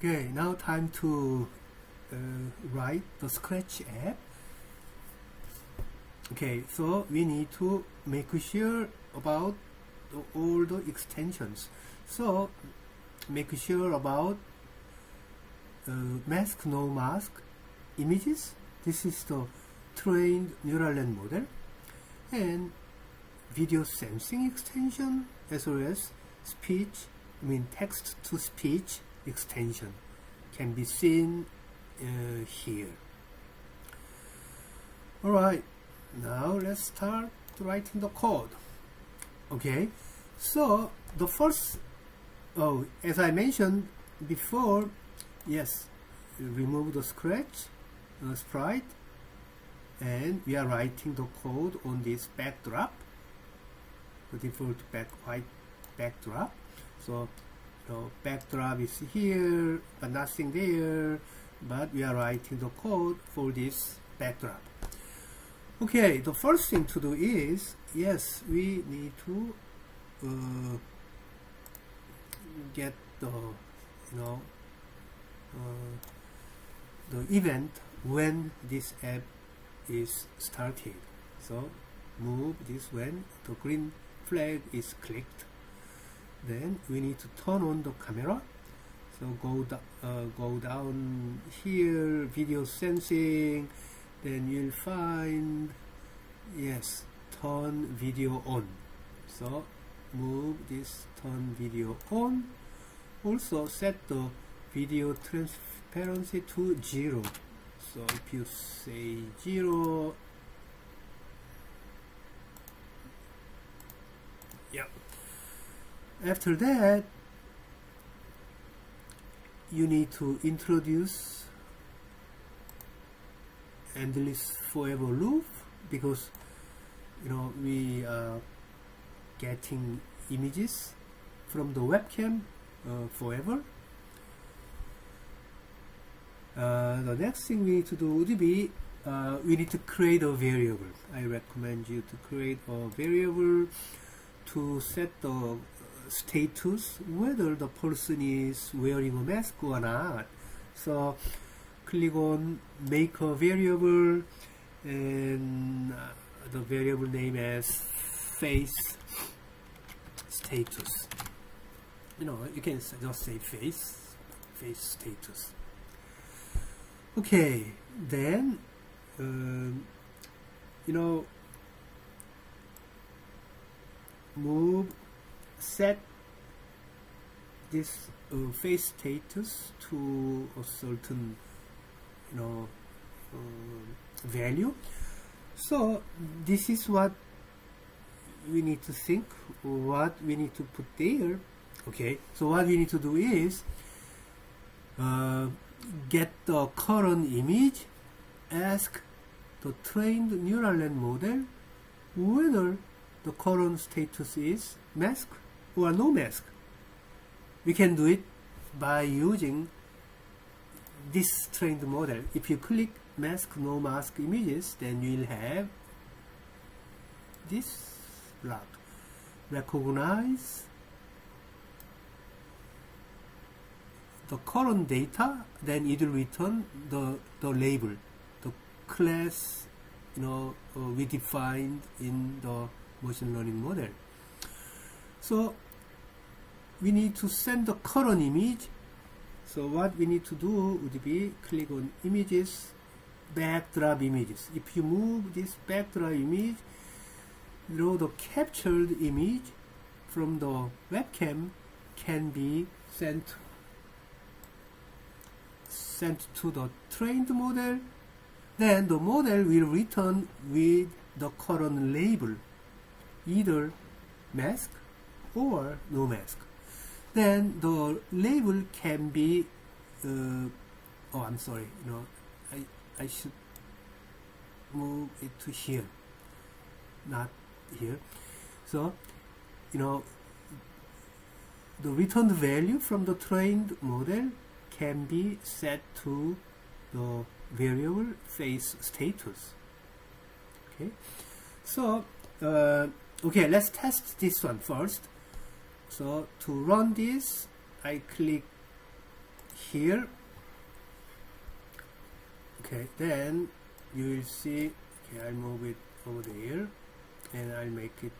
Okay, now time to write the Scratch app. Okay, so we need to make sure about all the extensions. So make sure about mask, no mask, images. This is the trained neural net model, and video sensing extension, as well as text to speech extension can be seen here. Alright, now let's start writing the code. Okay, so the first, as I mentioned before, yes, remove the Scratch sprite, and we are writing the code on this backdrop, the default white backdrop. So the backdrop is here, but nothing there, but we are writing the code for this backdrop. Okay, the first thing to do is, yes, we need to get the the event when this app is started. So move this when the green flag is clicked. Then we need to turn on the camera. So go down here, video sensing. Then you'll find, yes, turn video on. So move this turn video on. Also set the video transparency to 0. So if you say 0, yeah. After that, you need to introduce endless forever loop, because we are getting images from the webcam forever. The next thing we need to do would be we need to create a variable. I recommend you to create a variable to set the status whether the person is wearing a mask or not. So click on make a variable, and the variable name as face status. You can just say face status. Okay, then set this face status to a certain value. So this is what we need to think, what we need to put there. Okay, so what we need to do is get the current image, ask the trained neural net model whether the current status is mask or no mask. We can do it by using this trained model. If you click mask, no mask images, then you will have this block. Recognize the current data, then it will return the label, the class we defined in the machine learning model. So we need to send the current image. So what we need to do would be click on images, backdrop images. If you move this backdrop image, the captured image from the webcam can be sent to the trained model. Then the model will return with the current label, either mask or no mask. Then the label can be I'm sorry, I should move it to here, not here. So the returned value from the trained model can be set to the variable face status. Okay, so okay, let's test this one first. So to run this, I click here. Okay, then you will see. Okay, I'll move it over there, and I'll make it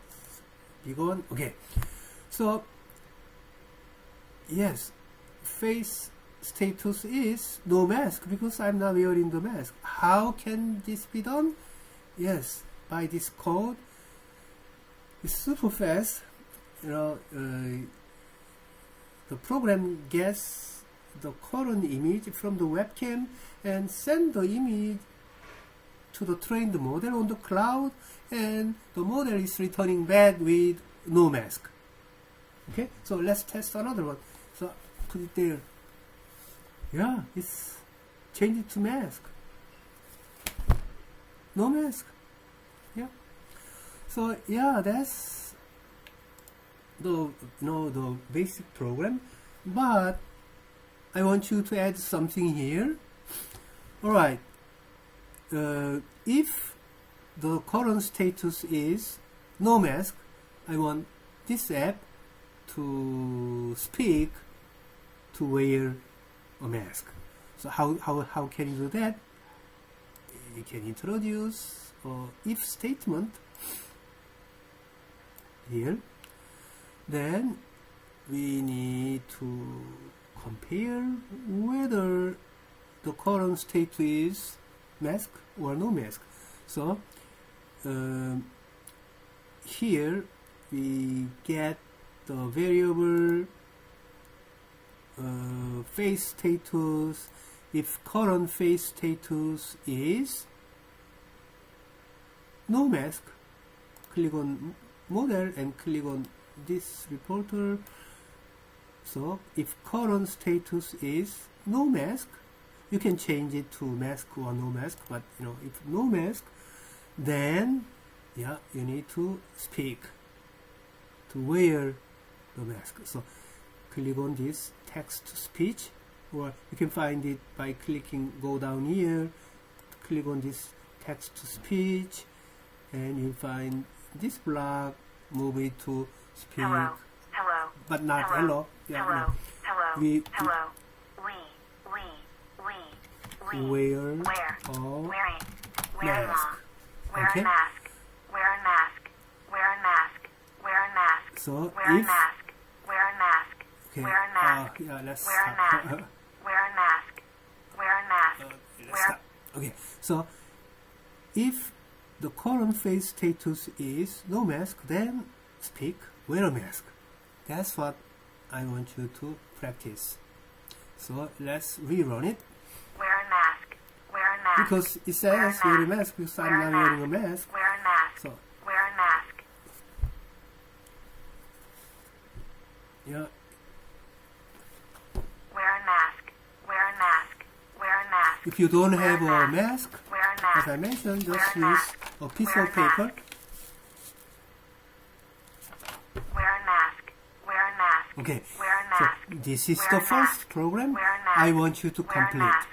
big one. Okay, so yes, face status is no mask because I'm not wearing the mask. How can this be done? Yes, by this code. It's super fast. You know, the program gets the current image from the webcam and send the image to the trained model on the cloud, and the model is returning back with no mask. Okay, so let's test another one. So put it there. Yeah, it's changed to mask. No mask. Yeah. So yeah, that's the the basic program, but I want you to add something here. All right. If the current status is no mask, I want this app to speak to wear a mask. So how can you do that? You can introduce an if statement here. Then we need to compare whether the current state is mask or no mask. So here we get the variable face status. If current face status is no mask, click on model and click on this reporter. So if current status is no mask, you can change it to mask or no mask, but you know, if no mask, then yeah, you need to speak to wear the mask. So click on this text to speech, or you can find it by clicking go down here, click on this text to speech, and you find this block, move it to speak. Hello. Hello. But not hello. Yeah, hello. no. Hello. Hello. Wear Wearing. Wearing mask. Wear Okay. a mask. Wear a mask. Wear a mask. Wear a mask. So Wear a if mask. Wear a mask. okay, Wear a mask. yeah, let's Wear a stop. mask. Wear a mask. Wear a mask. Let's Wear. stop. Okay, so if the current face status is no mask, then speak wear a mask. That's what I want you to practice. So let's rerun it. Wear a mask. Wear a mask. Because it says wear a mask because I'm not wearing a mask. Wear a mask. So Wear a mask. yeah, Wear a mask. Wear a mask. Wear a mask. if you don't have a Wear a mask, Wear a mask. as I mentioned, Wear just a use mask. a piece Wear of a paper. mask. Wear a mask. Wear a mask. Okay, Wear a so mask. this is Wear the a first mask. program Wear a mask. I want you to Wear a complete. mask.